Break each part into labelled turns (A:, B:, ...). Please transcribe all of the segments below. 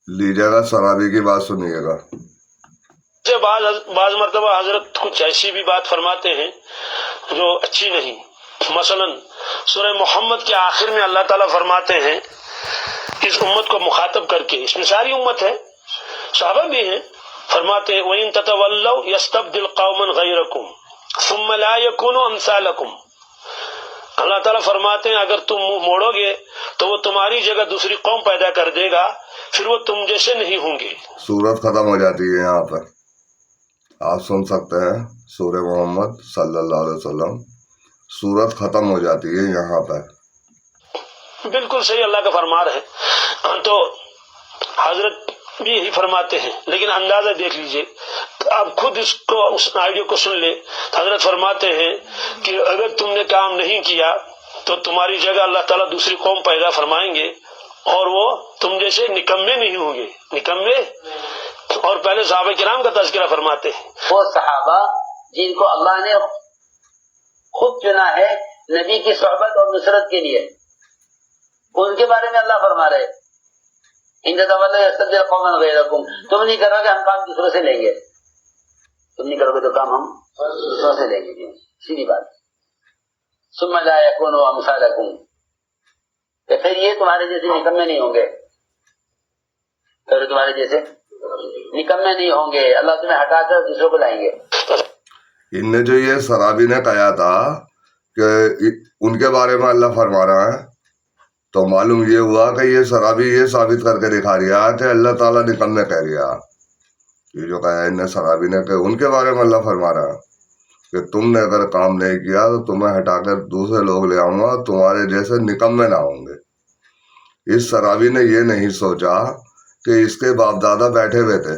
A: لیجیے گا سرابی کی بات سنیے گا.
B: سے بعض مرتبہ حضرت کچھ ایسی بھی بات فرماتے ہیں جو اچھی نہیں. مثلا سورہ محمد کے آخر میں اللہ تعالیٰ فرماتے ہیں اس امت کو مخاطب کر کے، اس میں ساری امت ہے، صحابہ بھی ہیں، فرماتے ہیں وَإِن تَتَوَلَّوْا يَسْتَبْدِلْ قَوْمًا غَيْرَكُمْ ثُمَّ لَا يَكُونُوا أَمْثَالَكُمْ. اللہ تعالیٰ فرماتے ہیں اگر تم منہ موڑو گے تو وہ تمہاری جگہ دوسری قوم پیدا کر دے گا، پھر وہ تم جیسے نہیں ہوں گے.
A: سورت ختم ہو جاتی ہے یہاں پر. آپ سن سکتے ہیں سورہ محمد صلی اللہ علیہ وسلم، سورت ختم ہو جاتی ہے یہاں پر.
B: بالکل صحیح اللہ کا فرمان ہے. تو حضرت بھی یہی فرماتے ہیں، لیکن اندازہ دیکھ لیجئے، آپ خود اس آئیڈیو کو سن لیں. حضرت فرماتے ہیں کہ اگر تم نے کام نہیں کیا تو تمہاری جگہ اللہ تعالیٰ دوسری قوم پیدا فرمائیں گے اور وہ تم جیسے نکمے نہیں ہوں گے. نکمے. اور پہلے صحابہ کرام کا تذکرہ فرماتے ہیں،
C: وہ صحابہ جن کو اللہ نے خود چنا ہے نبی کی صحبت اور نصرت کے لیے، ان کے بارے میں اللہ فرما رہے ان تولوا یستبدل قوما غیرکم. تم نہیں کرو گے ہم کام دوسروں سے لیں گے، تم نہیں کرو گے تو کام ہم دوسروں سے لیں گے. سیدھی بات. ثم لا یکونوا امثالکم، کہ پھر یہ تمہارے جیسے نکمے نہیں ہوں گے، پھر تمہارے جیسے نکمے نہیں ہوں گے، اللہ تمہیں ہٹا کر دوسروں کو لائیں گے.
A: ان نے جو یہ سرابی نے کہا تھا کہ ان کے بارے میں اللہ فرما رہا ہے، تو معلوم یہ ہوا کہ یہ سرابی یہ ثابت کر کے دکھا رہا کہ اللہ تعالیٰ نکمے کہہ رہا. یہ جو کہا ان نے سرابی نے کہ ان کے بارے میں اللہ فرما رہا ہے کہ تم نے اگر کام نہیں کیا تو تمہیں ہٹا کر دوسرے لوگ لے آؤں گا، تمہارے جیسے نکمے نہ ہوں گے. اس سرابی نے یہ نہیں سوچا کہ اس کے باپ دادا بیٹھے ہوئے تھے،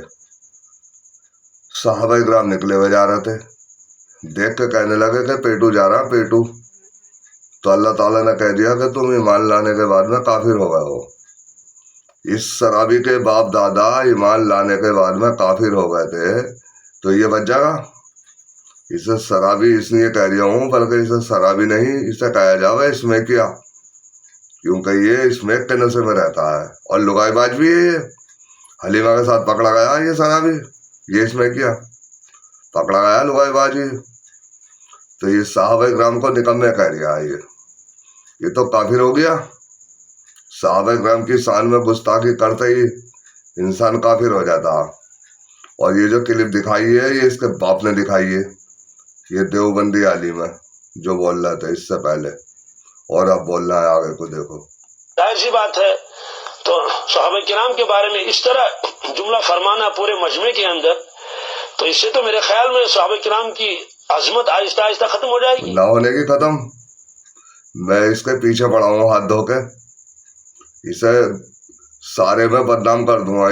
A: صحابہ کرام نکلے ہوئے جا رہے تھے، دیکھ کے کہنے لگے کہ پیٹو جا رہا پیٹو. تو اللہ تعالیٰ نے کہہ دیا کہ تم ایمان لانے کے بعد میں کافر ہو گئے ہو. اس سرابی کے باپ دادا ایمان لانے کے بعد میں کافر ہو گئے تھے، تو یہ بچ جائے گا. اسے سرابی اس لیے کہہ رہا ہوں، بلکہ اسے سرابی نہیں، اسے کہا جاوے اس میں کیا، کیونکہ یہ اس میں کے نشے میں رہتا ہے اور لگائی باز بھی ہے. یہ حلیمہ کے ساتھ پکڑا گیا یہ سرابی، یہ اس میں کیا پکڑا گیا لگائی باز ہی. تو یہ صحابہ کرام کو نکمے کہہ رہا ہے، یہ تو کافر ہو گیا. صحابہ کرام کی شان میں گستاخی کرتے ہی انسان کافر ہو جاتا. اور یہ جو کلپ دکھائی ہے یہ اس کے باپ نے دکھائی ہے، یہ دیوبندی عالم ہے جو بول رہا تھا اس سے پہلے، اور اب بول رہا ہے آگے کو دیکھو.
B: ظاہر سی بات ہے. تو صحابہ کرام کے بارے میں اس طرح جملہ فرمانا پورے مجمع کے اندر، تو اس سے تو میرے خیال میں صحابہ کرام کی عظمت آہستہ آہستہ ختم ہو جائے گی.
A: نہ ہونے کی ختم. میں اس کے پیچھے پڑا ہوں ہاتھ دھو کے، اسے سارے میں بدنام کر دوں گا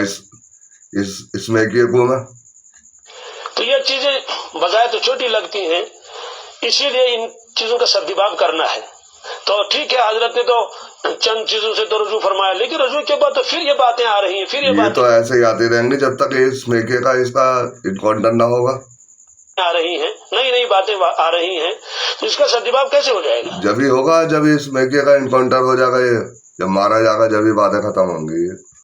A: اس میں کی کو میں.
B: تو یہ چیزیں بظاہر تو چھوٹی لگتی ہیں، اسی لیے ان چیزوں کا سدباب کرنا ہے. تو ٹھیک ہے، حضرت نے تو چند چیزوں سے تو رجوع فرمایا، لیکن رجوع کے بعد تو پھر یہ باتیں آ رہی ہیں، پھر یہ
A: تو
B: باتیں
A: ایسے ہی آتی رہیں گی جب تک اس میکے کا اس کا انکاؤنٹر نہ ہوگا.
B: آ رہی ہیں، نئی نئی باتیں آ رہی ہیں، تو اس کا سدباب کیسے ہو جائے گا؟
A: جب ہی ہوگا جب اس میکے کا انکاؤنٹر ہو جائے گا، یہ جب مارا جائے گا جب ہی باتیں ختم ہوں گی.